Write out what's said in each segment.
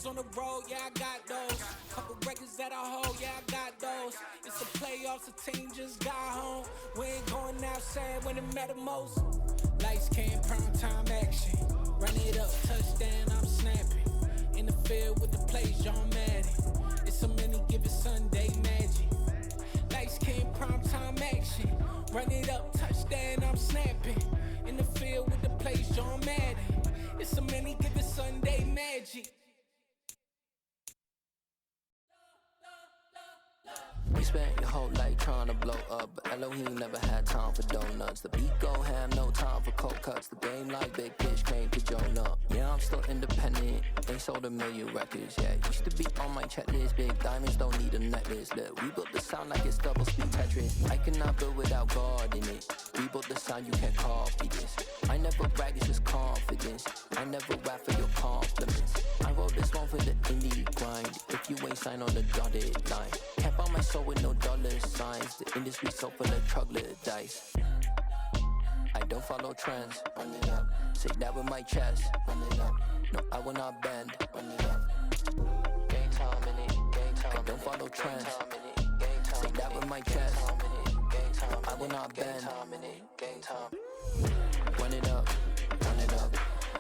on the road, yeah, I got those. Couple records that I hold, yeah, I got those. It's the playoffs, the team just got home. We ain't going outside when it matter most. Lights came, prime time action. Run it up, touchdown, I'm snapping. In the field with the plays, John Madden. It's a many given Sunday magic. Lights came, prime time action. Run it up, touchdown, I'm snapping. In the field with the plays, John Madden. It's a many given Sunday magic. You spent your whole life trying to blow up, but Elohim never had time for donuts. The beat gon' have no time for cold cuts. The game like Big Fish came to join up. Yeah, I'm still independent, ain't sold a million records yet. Used to be on my checklist, big diamonds don't need a necklace. Look, we built the sound like it's double speed Tetris. I cannot build without God in it. We built the sound, you can't copy this. I never brag, it's just confidence. I never rap for your compliments. I wrote this one for the indie grind. If you ain't signed on the dotted line, can't buy my soul with no dollar signs. The industry so full of troglodytes. I don't follow trends. Run it up. Say that with my chest. Run it up. No, I will not bend. Run it up. Game time in it. Game time. I don't follow trends. Say that with my chest. I will not bend. Game time. Run it up. Run it up.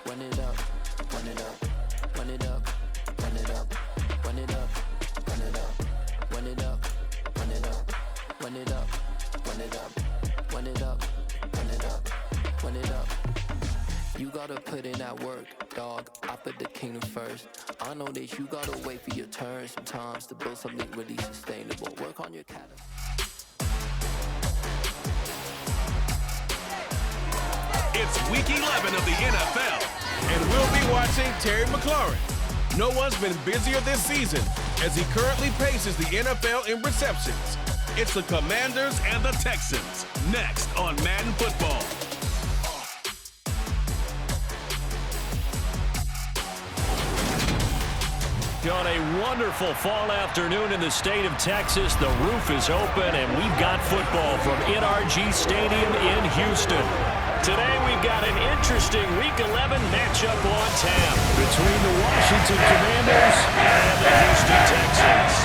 Run it up. Run it up. Run it up. Run it up. Run it up. Run it up. Run it up. Run it up. Run it up. Run it up. Run it up. Run it up. Run it up. You gotta put in that work, dog. I put the kingdom first. I know that you gotta wait for your turn sometimes to build something really sustainable. Work on your catalog. It's week 11 of the NFL, and we'll be watching Terry McLaurin. No one's been busier this season as he currently paces the NFL in receptions. It's the Commanders and the Texans, next on Madden Football. On a wonderful fall afternoon in the state of Texas, the roof is open, and we've got football from NRG Stadium in Houston. Today we've got an interesting Week 11 matchup on tap between the Washington Commanders and the Houston Texans.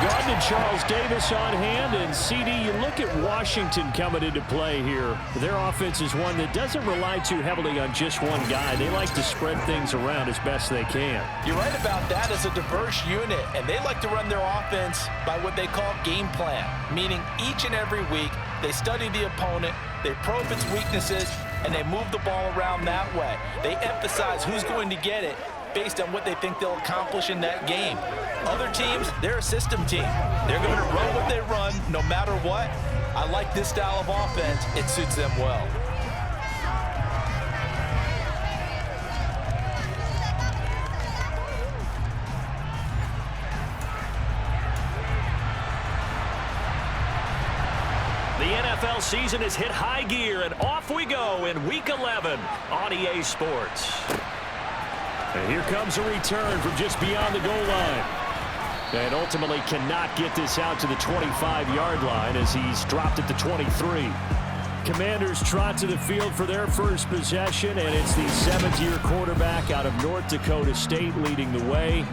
Gardner and Charles Davis on hand, and CD, you look at Washington coming into play here. Their offense is one that doesn't rely too heavily on just one guy. They like to spread things around as best they can. You're right about that. It's a diverse unit, and they like to run their offense by what they call game plan, meaning each and every week they study the opponent, they probe its weaknesses, and they move the ball around that way. They emphasize who's going to get it based on what they think they'll accomplish in that game. Other teams, they're a system team. They're going to run what they run no matter what. I like this style of offense. It suits them well. The NFL season has hit high gear, and off we go in Week 11 on EA Sports. And here comes a return from just beyond the goal line. And ultimately cannot get this out to the 25-yard line as he's dropped at the 23. Commanders trot to the field for their first possession, and it's the seventh-year quarterback out of North Dakota State leading the way.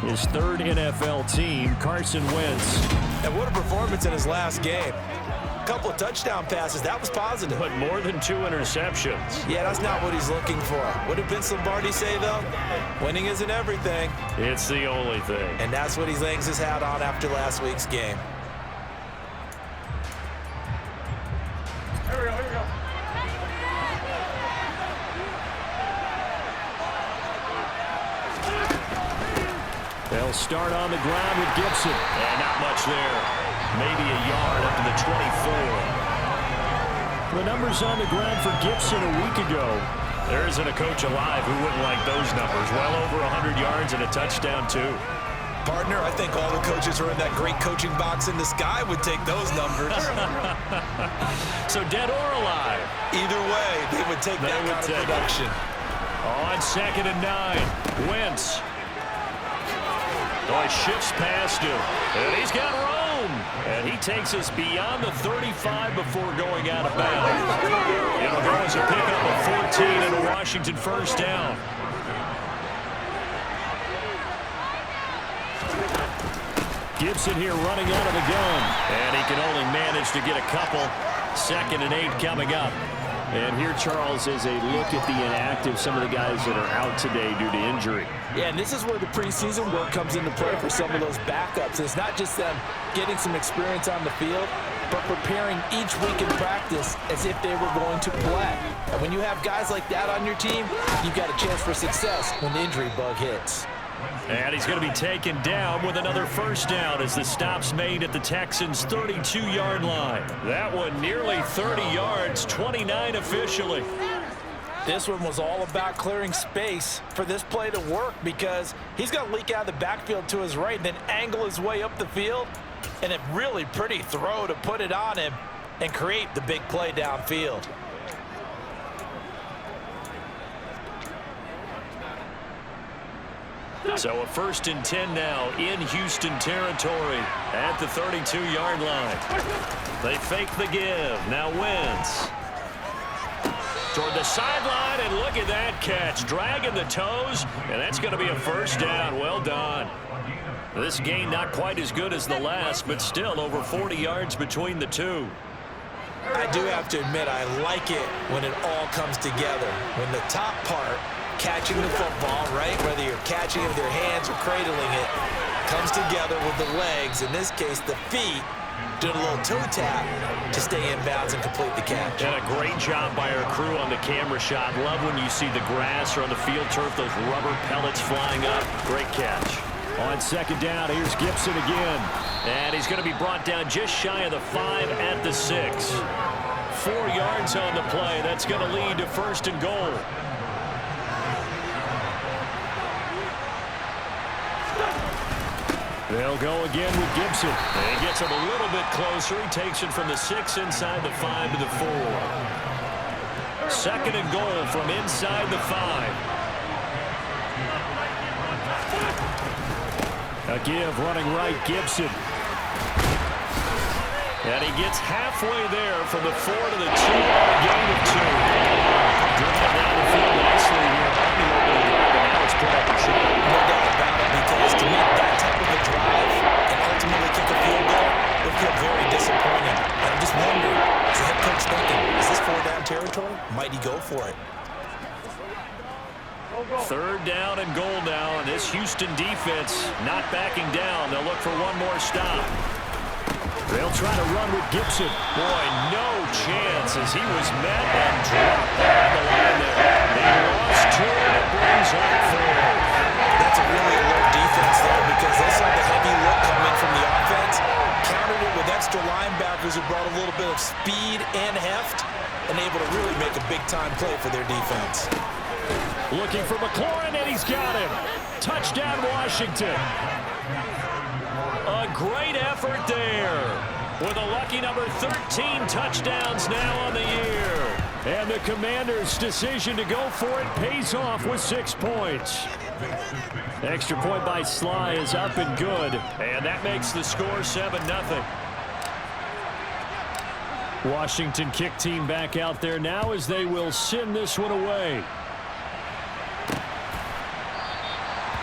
His third NFL team, Carson Wentz. And what a performance in his last game. Couple of touchdown passes. That was positive. But more than 2 interceptions. Yeah, that's not what he's looking for. What did Vince Lombardi say, though? Winning isn't everything. It's the only thing. And that's what he hangs his hat on after last week's game. Here we go. They'll start on the ground with Gibson. And not much there. Maybe a yard up to the 24. The numbers on the ground for Gibson a week ago. There isn't a coach alive who wouldn't like those numbers. Well over 100 yards and a touchdown, too. Partner, I think all the coaches who are in that great coaching box in the sky would take those numbers. So dead or alive? Either way, they would take that kind of production. On 2nd and 9, Wentz. Oh, he shifts past him, and he's got room. And he takes us beyond the 35 before going out of bounds. It'll go as a Washington first down. Gibson here running out of the gun. And he can only manage to get a couple. 2nd and 8 coming up. And here, Charles, is a look at the inactive, some of the guys that are out today due to injury. Yeah, and this is where the preseason work comes into play for some of those backups. And it's not just them getting some experience on the field, but preparing each week in practice as if they were going to play. And when you have guys like that on your team, you've got a chance for success when the injury bug hits. And he's going to be taken down with another first down as the stop's made at the Texans' 32-yard line. That one nearly 30 yards, 29 officially. This one was all about clearing space for this play to work because he's going to leak out of the backfield to his right and then angle his way up the field. And a really pretty throw to put it on him and create the big play downfield. So a 1st and 10 now in Houston territory at the 32-yard line. They fake the give. Now Wentz toward the sideline, and look at that catch. Dragging the toes, and that's going to be a first down. Well done. This gain not quite as good as the last, but still over 40 yards between the two. I do have to admit, I like it when it all comes together. When the top part, catching the football, right, whether you're catching it with your hands or cradling it, comes together with the legs, in this case the feet, doing a little toe tap to stay in bounds and complete the catch. And a great job by our crew on the camera shot. Love when you see the grass or on the field turf, those rubber pellets flying up. Great catch. On 2nd down, here's Gibson again. And he's going to be brought down just shy of the 5 at the 6. 4 yards on the play. That's going to lead to 1st and goal. They'll go again with Gibson. And he gets him a little bit closer. He takes it from the 6 inside the 5 to the 4. 2nd and goal from inside the 5. A give running right, Gibson. And he gets halfway there from the 4 to the 2 on a gain of 2. Driven down the field nicely here on the opening drive, and now it's put up a shot. No doubt about it, because to make that type of a drive and ultimately kick a field goal would feel very disappointing. And I'm just wondering, is the head coach thinking, is this 4-down territory? Might he go for it? 3rd down and goal now, and this Houston defense not backing down. They'll look for one more stop. They'll try to run with Gibson. Boy, no chance as he was met and dropped on the line there. They lost 2 and it brings up 4. That's a really alert defense there because they saw the heavy look come in from the offense, countered it with extra linebackers who brought a little bit of speed and heft, and able to really make a big-time play for their defense. Looking for McLaurin, and he's got him. Touchdown, Washington. A great effort there with a lucky number 13 touchdowns now on the year. And the Commanders' decision to go for it pays off with 6 points. Extra point by Sly is up and good, and that makes the score 7-0. Washington kick team back out there now as they will send this one away.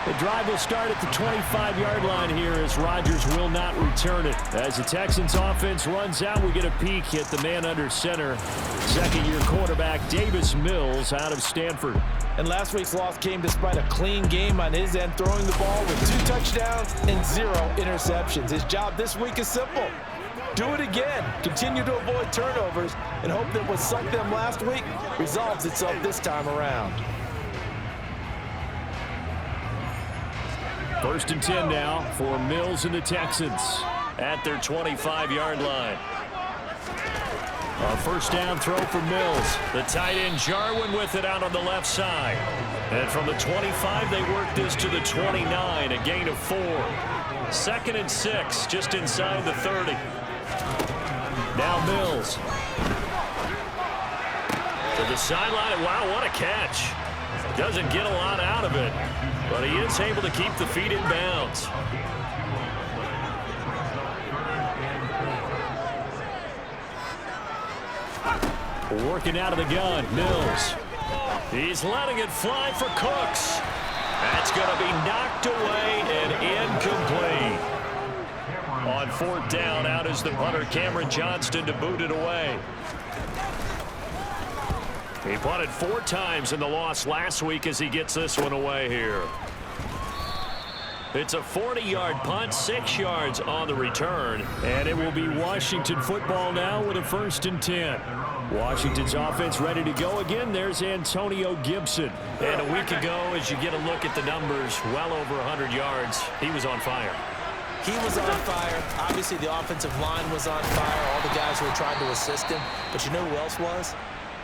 The drive will start at the 25-yard line here as Rodgers will not return it. As the Texans offense runs out, we get a peek at the man under center. 2nd-year quarterback Davis Mills out of Stanford. And last week's loss came despite a clean game on his end, throwing the ball with 2 touchdowns and 0 interceptions. His job this week is simple. Do it again. Continue to avoid turnovers and hope that what sunk them last week resolves itself this time around. 1st and 10 now for Mills and the Texans at their 25-yard line. A 1st down throw for Mills. The tight end Jarwin with it out on the left side. And from the 25, they work this to the 29, a gain of 4. 2nd and 6, just inside the 30. Now Mills. To the sideline, and wow, what a catch. Doesn't get a lot out of it, but he is able to keep the feet in bounds. Working out of the gun, Mills. He's letting it fly for Cooks. That's going to be knocked away and incomplete. On fourth down, out is the punter, Cameron Johnston, to boot it away. He punted 4 times in the loss last week as he gets this one away here. It's a 40-yard punt, 6 yards on the return. And it will be Washington football now with a 1st and 10. Washington's offense ready to go again. There's Antonio Gibson. And a week ago, as you get a look at the numbers, well over 100 yards, he was on fire. He was on fire. Obviously, the offensive line was on fire. All the guys who were trying to assist him. But you know who else was?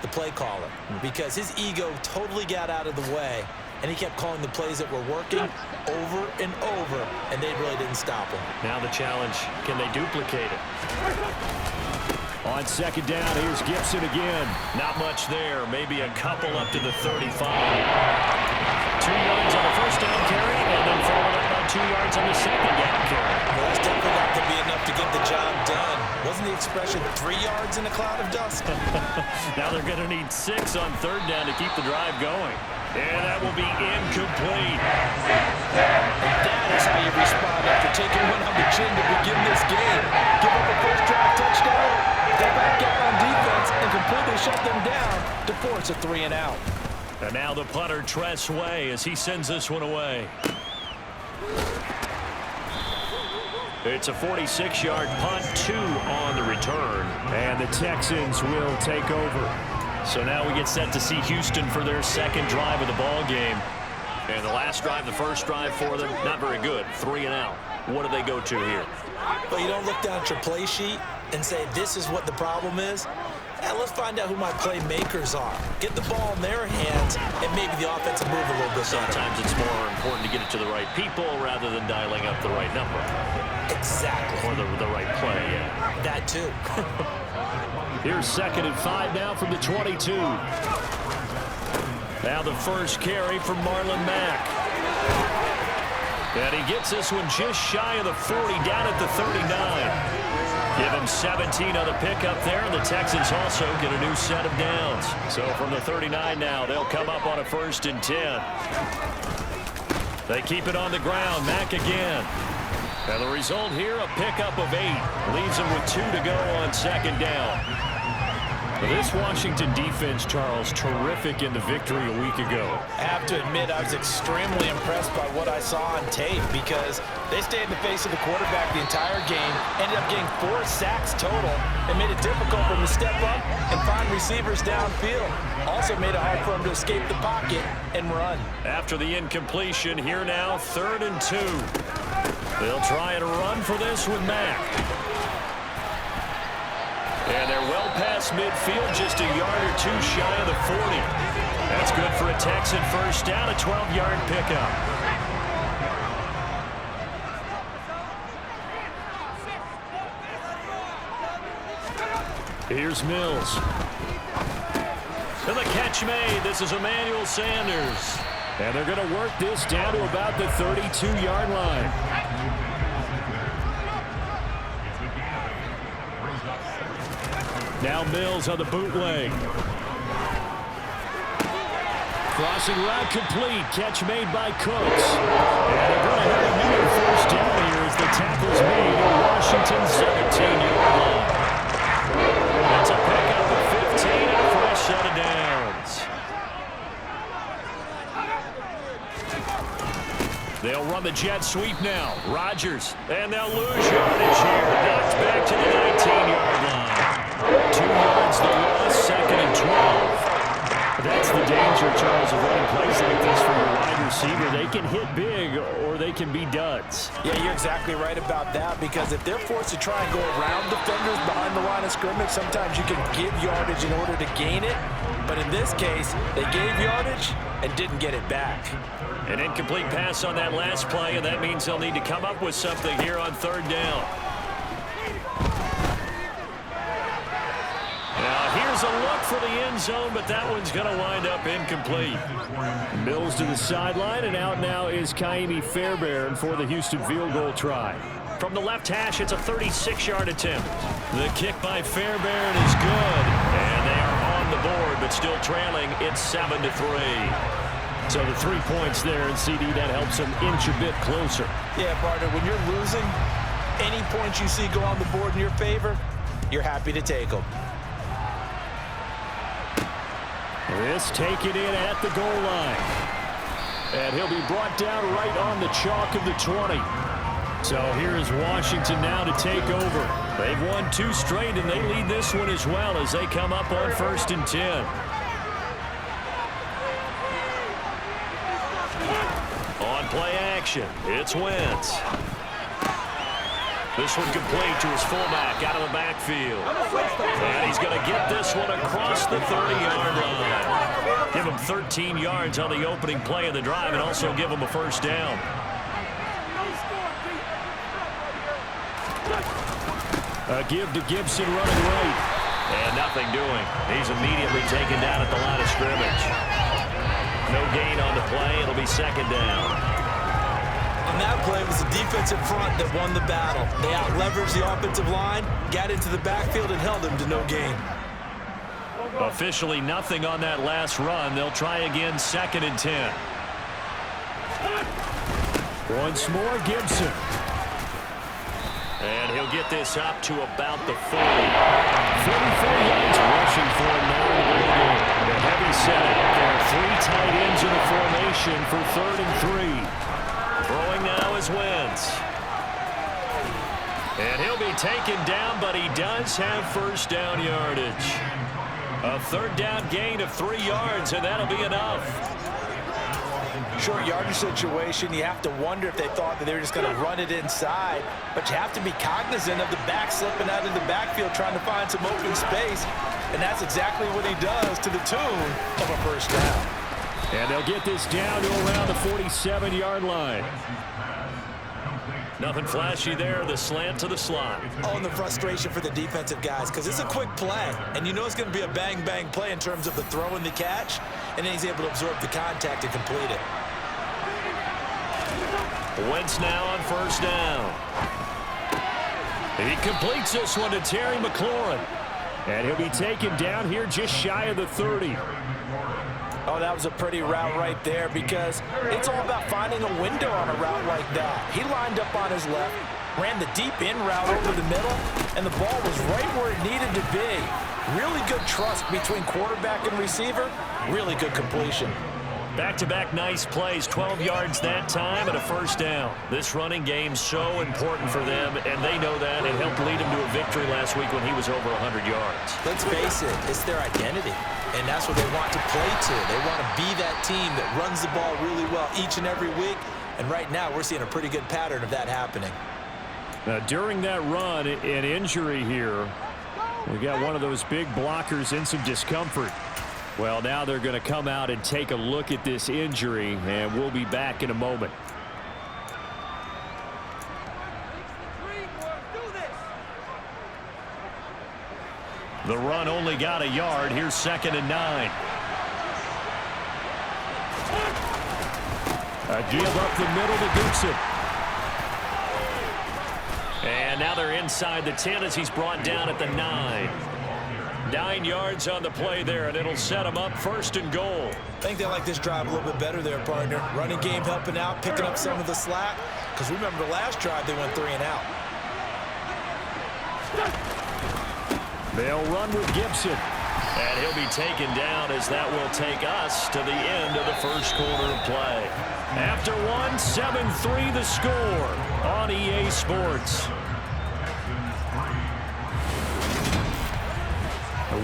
The play caller. Because his ego totally got out of the way. And he kept calling the plays that were working over and over, and they really didn't stop him. Now the challenge, can they duplicate it? On 2nd down, here's Gibson again. Not much there, maybe a couple up to the 35. 2 yards on the 1st down carry, and then followed up on 2 yards on the 2nd down carry. Well, that's definitely not going to be enough to get the job done. Wasn't the expression 3 yards in a cloud of dust? Now they're going to need 6 on 3rd down to keep the drive going. And that will be incomplete. That is how you respond after taking one on the chin to begin this game. Give up a first drive touchdown, go back out on defense, and completely shut them down to force a 3 and out. And now the punter, Tress Way, as he sends this one away. It's a 46-yard punt, 2 on the return. And the Texans will take over. So now we get set to see Houston for their 2nd drive of the ball game. And the last drive, the first drive for them, not very good. 3 and out. What do they go to here? Well, you don't look down at your play sheet and say, this is what the problem is. Let's find out who my playmakers are. Get the ball in their hands, and maybe the offense will move a little bit better. Sometimes it's more important to get it to the right people rather than dialing up the right number. Exactly. Or the right play, yeah. That too. Here's 2nd and 5 now from the 22. Now the first carry from Marlon Mack. And he gets this one just shy of the 40, down at the 39. Give him 17 on the pickup there, and the Texans also get a new set of downs. So from the 39 now, they'll come up on a 1st and 10. They keep it on the ground. Mack again. And the result here, a pickup of 8. Leaves them with 2 to go on 2nd down. This Washington defense, Charles, terrific in the victory a week ago. I have to admit, I was extremely impressed by what I saw on tape because they stayed in the face of the quarterback the entire game, ended up getting 4 sacks total, and made it difficult for him to step up and find receivers downfield. Also made it hard for him to escape the pocket and run. After the incompletion, here now, 3rd and 2. They'll try and run for this with Mack. And they're well past midfield, just a yard or 2 shy of the 40. That's good for a Texan first down, a 12-yard pickup. Here's Mills. And the catch made. This is Emmanuel Sanders. And they're going to work this down to about the 32-yard line. Now Mills on the bootleg. Crossing route complete. Catch made by Cooks. And they're going to have a new 1st down here as the tackle's made at Washington's 17-yard line. That's a pickup of 15 and a fresh set of downs. They'll run the jet sweep now. Rodgers. And they'll lose yardage here. Knocked back to the 19-yard line. 2 yards the loss, 2nd and 12. That's the danger, Charles, of running plays like this for your wide receiver. They can hit big or they can be duds. Yeah, you're exactly right about that because if they're forced to try and go around defenders behind the line of scrimmage, sometimes you can give yardage in order to gain it. But in this case, they gave yardage and didn't get it back. An incomplete pass on that last play, and that means they'll need to come up with something here on 3rd down. Here's a look for the end zone, but that one's going to wind up incomplete. Mills to the sideline, and out now is Kaimi Fairbairn for the Houston field goal try. From the left hash, it's a 36-yard attempt. The kick by Fairbairn is good, and they are on the board, but still trailing. It's 7-3. So the 3 points there, and CD, that helps them inch a bit closer. Yeah, partner, when you're losing, any points you see go on the board in your favor, you're happy to take them. This taken in at the goal line. And he'll be brought down right on the chalk of the 20. So here is Washington now to take over. They've won 2 straight, and they lead this one as well as they come up on 1st and 10. On play action, it's Wentz. This one complete to his fullback out of the backfield. And he's going to get this one across the 30-yard line. Give him 13 yards on the opening play of the drive and also give him a first down. A give to Gibson running right. And nothing doing. He's immediately taken down at the line of scrimmage. No gain on the play. It'll be 2nd down. On that play, it was the defensive front that won the battle. They out-leveraged the offensive line, got into the backfield, and held them to no gain. Officially nothing on that last run. They'll try again, 2nd and 10. Once more, Gibson. And he'll get this up to about the 40. 44 yards rushing for him now in the ball game. The heavy setup. There are 3 tight ends in the formation for 3rd and 3. Throwing now is Wentz. And he'll be taken down, but he does have first down yardage. A 3rd down gain of 3 yards, and that'll be enough. Short yardage situation, you have to wonder if they thought that they were just going to run it inside. But you have to be cognizant of the back slipping out of the backfield trying to find some open space. And that's exactly what he does to the tune of a first down. And they'll get this down to around the 47-yard line. Nothing flashy there. The slant to the slot. Oh, and the frustration for the defensive guys, because it's a quick play. And you know it's going to be a bang-bang play in terms of the throw and the catch. And then he's able to absorb the contact and complete it. Wentz now on first down. He completes this one to Terry McLaurin. And he'll be taken down here just shy of the 30. Oh, that was a pretty route right there because it's all about finding a window on a route like that. He lined up on his left, ran the deep in route over the middle, and the ball was right where it needed to be. Really good trust between quarterback and receiver. Really good completion. Back-to-back nice plays, 12 yards that time and a first down. This running game's so important for them, and they know that. It helped lead him to a victory last week when he was over 100 yards. Let's face it, it's their identity, and that's what they want to play to. They want to be that team that runs the ball really well each and every week, and right now we're seeing a pretty good pattern of that happening. Now, during that run, an injury here. We got one of those big blockers in some discomfort. Well, now they're going to come out and take a look at this injury, and we'll be back in a moment. The run only got a yard. Here's 2nd and 9. A give up the middle to Gibson. And now they're inside the 10 as he's brought down at the 9. 9 yards on the play there, and it'll set them up 1st and goal. I think they like this drive a little bit better there, partner. Running game helping out, picking up some of the slack. Because remember the last drive, they went 3 and out. They'll run with Gibson. And he'll be taken down as that will take us to the end of the first quarter of play. After one, 7-3 the score on EA Sports.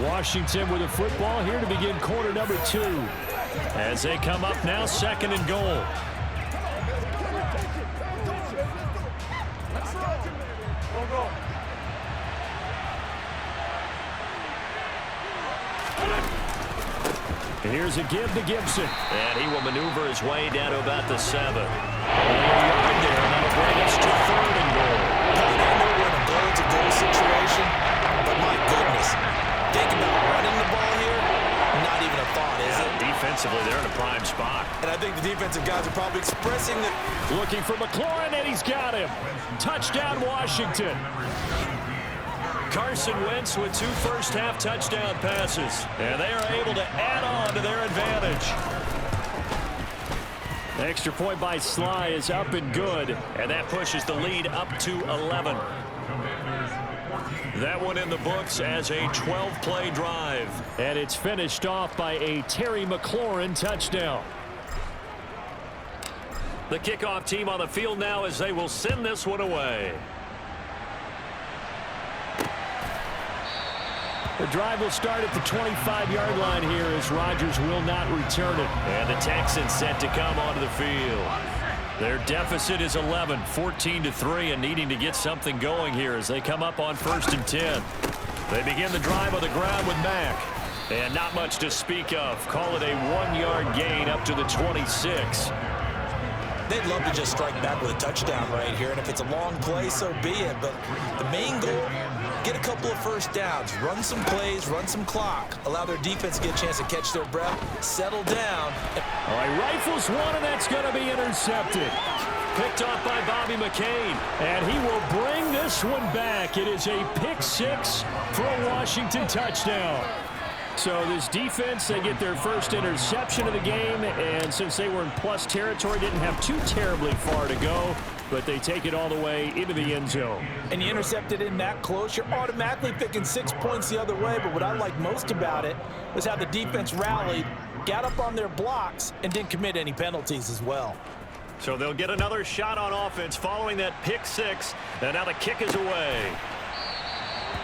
Washington with a football here to begin quarter number 2. As they come up now, 2nd and goal. Here's a give to Gibson. And he will maneuver his way down to about the 7. Only a yard there, and that'll bring us to 3rd and goal. I know we're in a goal-to-goal situation, but my goodness. Think about running the ball here. Not even a thought, is it? Defensively, they're in a prime spot. And I think the defensive guys are probably expressing that. Looking for McLaurin, and he's got him. Touchdown, Washington. Carson Wentz with 2 first-half touchdown passes, and they are able to add on to their advantage. The extra point by Sly is up and good, and that pushes the lead up to 11. That one in the books as a 12-play drive. And it's finished off by a Terry McLaurin touchdown. The kickoff team on the field now as they will send this one away. The drive will start at the 25-yard line here as Rodgers will not return it. And the Texans set to come onto the field. Their deficit is 11, 14-3, and needing to get something going here as they come up on 1st and 10. They begin the drive on the ground with Mack. And not much to speak of. Call it a 1-yard gain up to the 26. They'd love to just strike back with a touchdown right here, and if it's a long play, so be it. But the main goal, get a couple of first downs, run some plays, run some clock, allow their defense to get a chance to catch their breath, settle down. All right, rifles one, and that's going to be intercepted. Picked off by Bobby McCain, and he will bring this one back. It is a pick 6 for a Washington touchdown. So this defense, they get their first interception of the game, and since they were in plus territory, didn't have too terribly far to go, but they take it all the way into the end zone. And you intercepted in that close, you're automatically picking 6 points the other way, but what I like most about it was how the defense rallied, got up on their blocks, and didn't commit any penalties as well. So they'll get another shot on offense following that pick 6, and now the kick is away.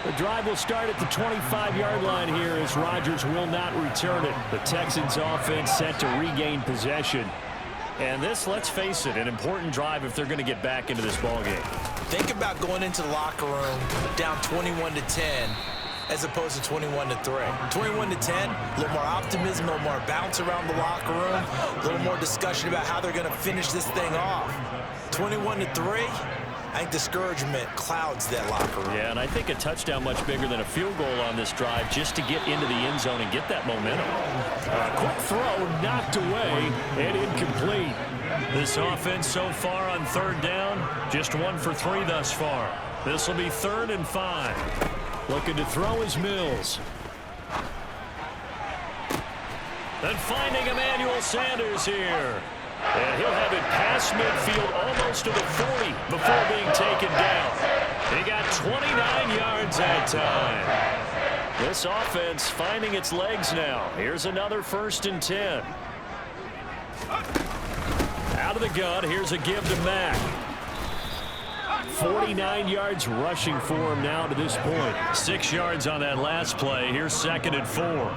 The drive will start at the 25-yard line here as Rodgers will not return it. The Texans offense set to regain possession. And this, let's face it, an important drive if they're going to get back into this ballgame. Think about going into the locker room down 21-10 as opposed to 21-3. 21-10, a little more optimism, a little more bounce around the locker room, a little more discussion about how they're going to finish this thing off. 21-3, I think discouragement clouds that locker room. Yeah, and I think a touchdown much bigger than a field goal on this drive just to get into the end zone and get that momentum. Quick throw knocked away and incomplete. This offense so far on 3rd down, just 1 for 3 thus far. This will be 3rd and 5. Looking to throw is Mills. And finding Emmanuel Sanders here. And he'll have it past midfield almost to the 40 before being taken down. He got 29 yards that time. This offense finding its legs now. Here's another 1st and 10. Out of the gun, here's a give to Mack. 49 yards rushing for him now to this point. 6 yards on that last play. Here's 2nd and 4.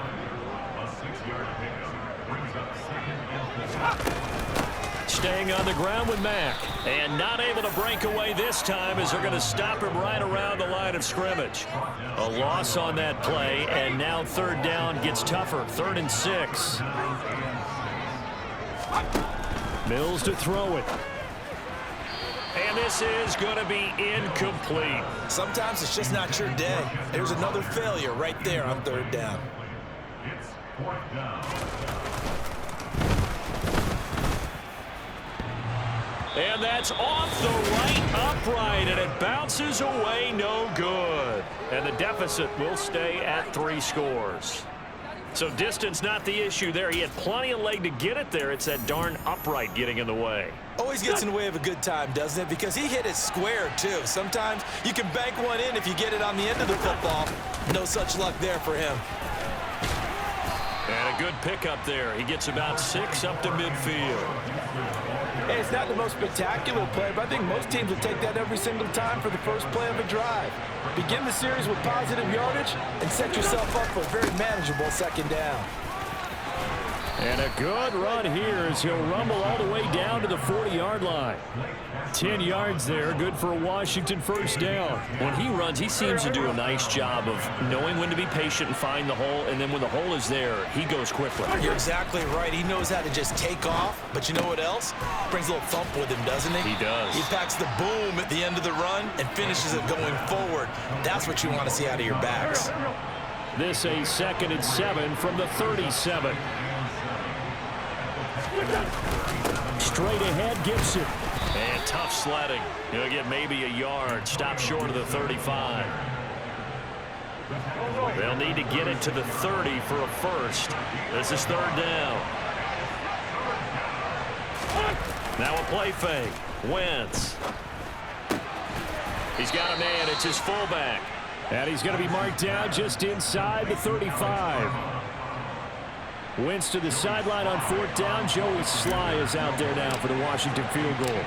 Staying on the ground with Mack. And not able to break away this time as they're going to stop him right around the line of scrimmage. A loss on that play, and now 3rd down gets tougher. 3rd and 6. Mills to throw it. And this is going to be incomplete. Sometimes it's just not your day. There's another failure right there on 3rd down. It's 4th down. And that's off the right upright, and it bounces away no good. And the deficit will stay at 3 scores. So distance not the issue there. He had plenty of leg to get it there. It's that darn upright getting in the way. Always gets in the way of a good time, doesn't it? Because he hit it square, too. Sometimes you can bank one in if you get it on the end of the football. No such luck there for him. And a good pickup there. He gets about 6 up to midfield. Hey, it's not the most spectacular play, but I think most teams will take that every single time for the first play of a drive. Begin the series with positive yardage and set yourself up for a very manageable 2nd down. And a good run here as he'll rumble all the way down to the 40-yard line. 10 yards there, good for a Washington 1st down. When he runs, he seems to do a nice job of knowing when to be patient and find the hole, and then when the hole is there, he goes quickly. You're exactly right. He knows how to just take off, but you know what else? Brings a little thump with him, doesn't he? He does. He packs the boom at the end of the run and finishes it going forward. That's what you want to see out of your backs. This a 2nd and 7 from the 37. Straight ahead, Gibson. And tough sledding. He'll get maybe a yard. Stop short of the 35. They'll need to get it to the 30 for a first. This is third down. Now a play fake. Wentz. He's got a man. It's his fullback. And he's going to be marked down just inside the 35. Wentz to the sideline on fourth down. Joey Sly is out there now for the Washington field goal.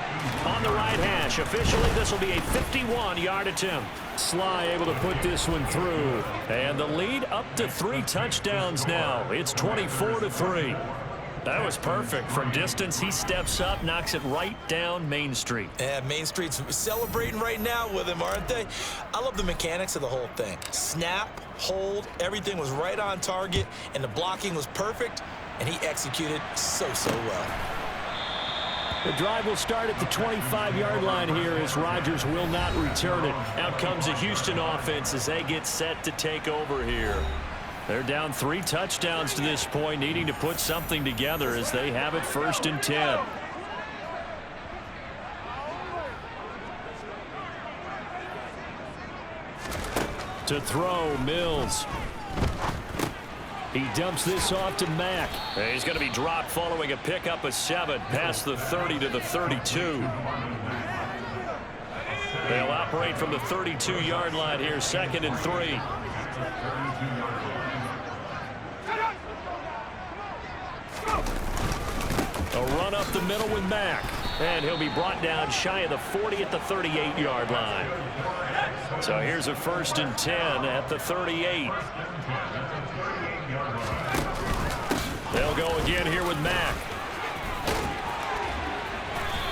On the right hash. Officially, this will be a 51-yard attempt. Sly able to put this one through. And the lead up to 3 touchdowns now. It's 24-3. That was perfect. From distance, he steps up, knocks it right down Main Street. Yeah, Main Street's celebrating right now with him, aren't they? I love the mechanics of the whole thing. Snap, hold, everything was right on target, and the blocking was perfect, and he executed so well. The drive will start at the 25-yard line here as Rodgers will not return it. Out comes the Houston offense as they get set to take over here. They're down 3 touchdowns to this point, needing to put something together as they have it first and 10. To throw, Mills. He dumps this off to Mack. He's going to be dropped following a pickup of 7 past the 30 to the 32. They'll operate from the 32-yard line here, 2nd and 3. A run up the middle with Mack. And he'll be brought down shy of the 40 at the 38-yard line. So here's a 1st and 10 at the 38. They'll go again here with Mack.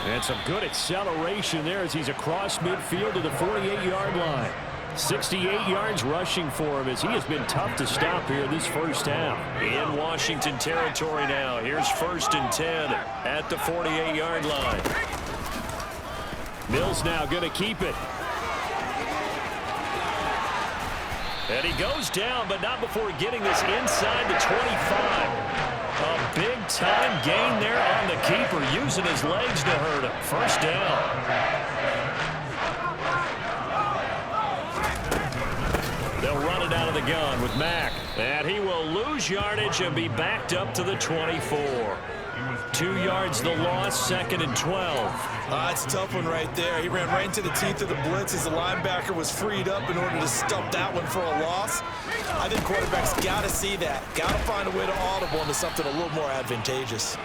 And some good acceleration there as he's across midfield to the 48-yard line. 68 yards rushing for him as he has been tough to stop here this first half. In Washington territory now. Here's 1st and 10 at the 48-yard line. Mills now going to keep it. And he goes down, but not before getting this inside the 25. A big-time gain there on the keeper, using his legs to hurt him. First down. They'll run it out of the gun with Mack. And he will lose yardage and be backed up to the 24. 2 yards the loss, 2nd and 12. It's a tough one right there. He ran right into the teeth of the blitz as the linebacker was freed up in order to stump that one for a loss. I think quarterbacks got to see that. Got to find a way to audible into something a little more advantageous.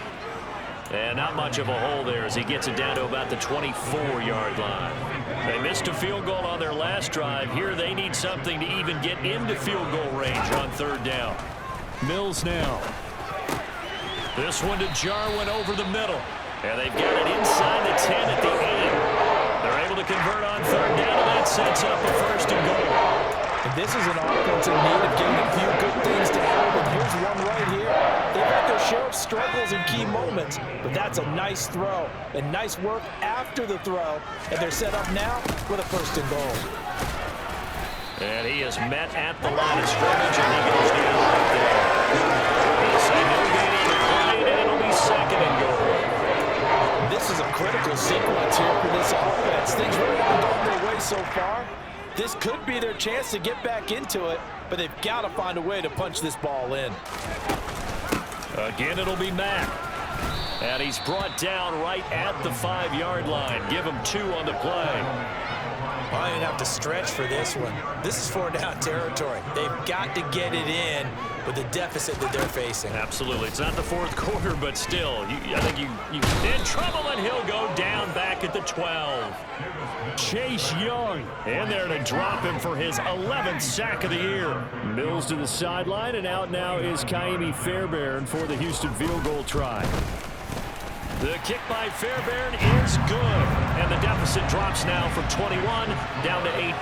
And not much of a hole there as he gets it down to about the 24-yard line. They missed a field goal on their last drive. Here they need something to even get into field goal range on 3rd down. Mills now. This one to Jarwin over the middle. And they've got it inside the 10 at the 8. They're able to convert on 3rd down, and that sets up a 1st and goal. And this is an offense in need of getting a few good things to happen. Here's one right here. They've had their share of struggles in key moments, but that's a nice throw and nice work after the throw. And they're set up now with a 1st and goal. And he is met at the line of scrimmage, and he goes down right there. He'll say no gain on the play, and it'll be 2nd and goal. This is a critical sequence here for this offense. Things really haven't gone their way so far. This could be their chance to get back into it, but they've got to find a way to punch this ball in. Again, it'll be Mack. And he's brought down right at the 5-yard line. Give him 2 on the play. I didn't have to stretch for this one. This is 4-down territory. They've got to get it in with the deficit that they're facing. Absolutely. It's not the 4th quarter, but still, I think you in trouble, and he'll go down back at the 12. Chase Young in there to drop him for his 11th sack of the year. Mills to the sideline, and out now is Kaimi Fairbairn for the Houston field goal try. The kick by Fairbairn is good, and the deficit drops now from 21 down to 18.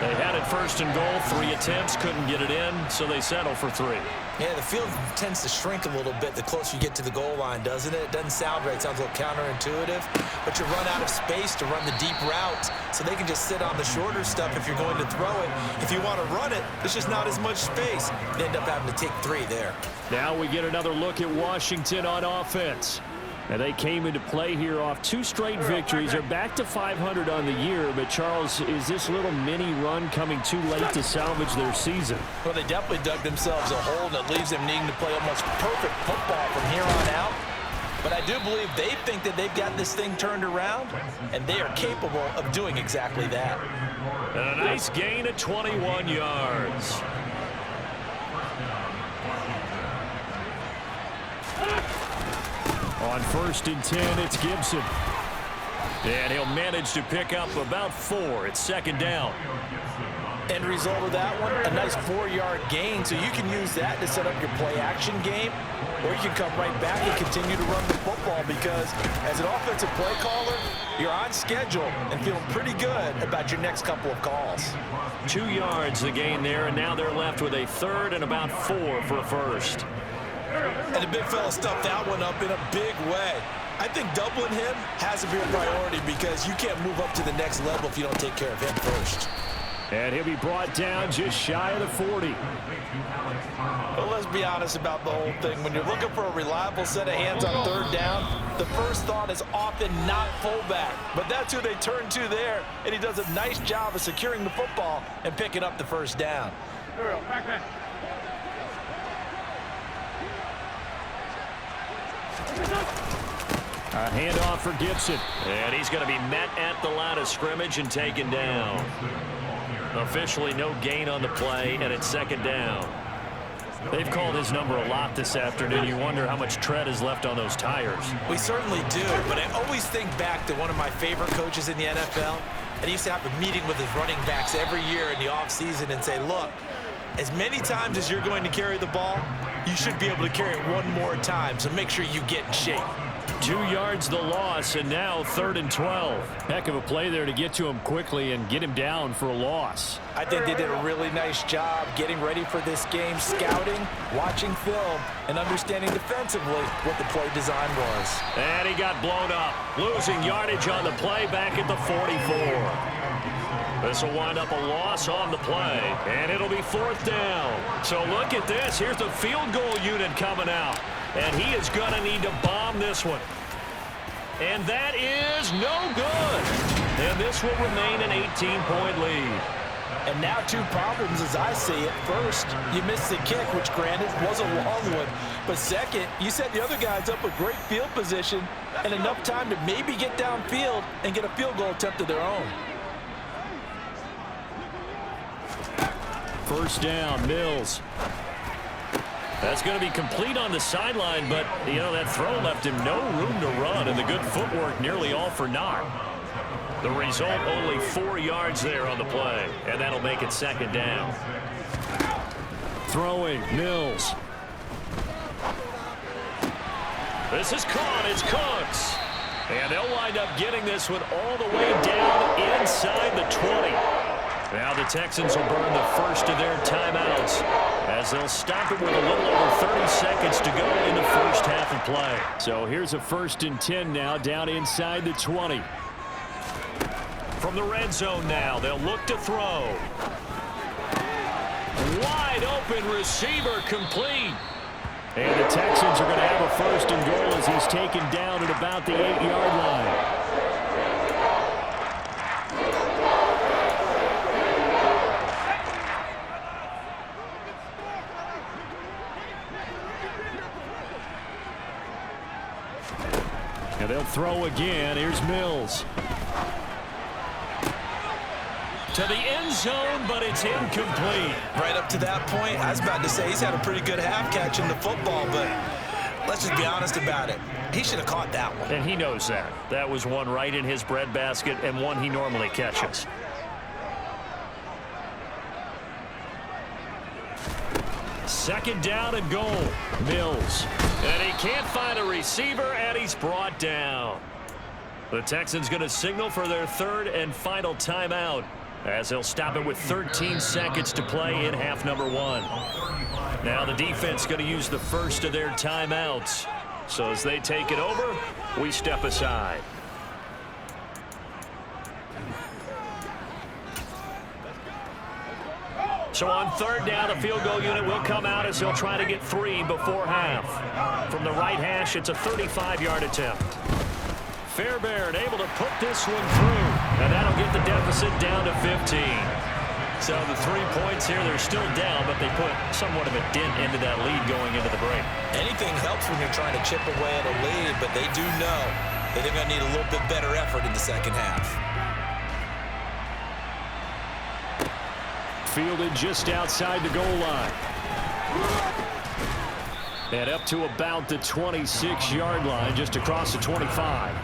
They had it 1st and goal, 3 attempts, couldn't get it in, so they settle for 3. Yeah, the field tends to shrink a little bit the closer you get to the goal line, doesn't it? It doesn't sound right. It sounds a little counterintuitive, but you run out of space to run the deep routes, so they can just sit on the shorter stuff if you're going to throw it. If you want to run it, there's just not as much space. You end up having to take 3 there. Now we get another look at Washington on offense. And they came into play here off 2 straight victories. They're back to 500 on the year. But, Charles, is this little mini run coming too late to salvage their season? Well, they definitely dug themselves a hole, and it leaves them needing to play almost perfect football from here on out. But I do believe they think that they've got this thing turned around, and they are capable of doing exactly that. And a nice gain of 21 yards. On 1st and 10, it's Gibson. And he'll manage to pick up about 4. It's 2nd down. End result of that one, a nice 4-yard gain, so you can use that to set up your play-action game, or you can come right back and continue to run the football because as an offensive play caller, you're on schedule and feeling pretty good about your next couple of calls. 2 yards the gain there, and now they're left with a 3rd and about 4 for a first. And the big fella stuffed that one up in a big way. I think doubling him has to be a priority because you can't move up to the next level if you don't take care of him first. And he'll be brought down just shy of the 40. But let's be honest about the whole thing. When you're looking for a reliable set of hands on 3rd down, the first thought is often not fullback. But that's who they turn to there, and he does a nice job of securing the football and picking up the 1st down. A handoff for Gibson. And he's going to be met at the line of scrimmage and taken down. Officially no gain on the play, and it's 2nd down. They've called his number a lot this afternoon. You wonder how much tread is left on those tires. We certainly do, but I always think back to one of my favorite coaches in the NFL, and he used to have a meeting with his running backs every year in the offseason and say, look, as many times as you're going to carry the ball, you should be able to carry it one more time, so make sure you get in shape. 2 yards the loss, and now 3rd and 12. Heck of a play there to get to him quickly and get him down for a loss. I think they did a really nice job getting ready for this game, scouting, watching film, and understanding defensively what the play design was. And he got blown up, losing yardage on the play back at the 44. This will wind up a loss on the play, and it'll be 4th down. So look at this. Here's the field goal unit coming out, and he is going to need to bomb this one. And that is no good. And this will remain an 18-point lead. And now 2 problems as I see it. First, you missed the kick, which granted was a long one. But second, you set the other guys up with great field position and enough time to maybe get downfield and get a field goal attempt of their own. 1st down, Mills. That's going to be complete on the sideline, but, you know, that throw left him no room to run, and the good footwork nearly all for naught. The result, only 4 yards there on the play, and that'll make it 2nd down. Throwing, Mills. This is caught. It's Cooks. And they'll wind up getting this one all the way down inside the 20. Now the Texans will burn the first of their timeouts as they'll stop it with a little over 30 seconds to go in the first half of play. So here's a 1st and 10 now down inside the 20. From the red zone now, they'll look to throw. Wide open receiver complete. And the Texans are going to have a 1st and goal as he's taken down at about the 8-yard line. And they'll throw again. Here's Mills. To the end zone, but it's incomplete. Right up to that point, I was about to say he's had a pretty good half catching the football, but let's just be honest about it. He should have caught that one. And he knows that. That was one right in his breadbasket and one he normally catches. Second down and goal. Mills. And he can't find a receiver, and he's brought down. The Texans going to signal for their 3rd and final timeout as they'll stop it with 13 seconds to play in half number 1. Now the defense going to use the first of their timeouts. So as they take it over, we step aside. So on third down, the field goal unit will come out as he'll try to get 3 before half. From the right hash, it's a 35-yard attempt. Fairbairn able to put this one through, and that'll get the deficit down to 15. So the 3 points here, they're still down, but they put somewhat of a dent into that lead going into the break. Anything helps when you're trying to chip away at a lead, but they do know that they're going to need a little bit better effort in the second half. Fielded just outside the goal line. And up to about the 26-yard line, just across the 25.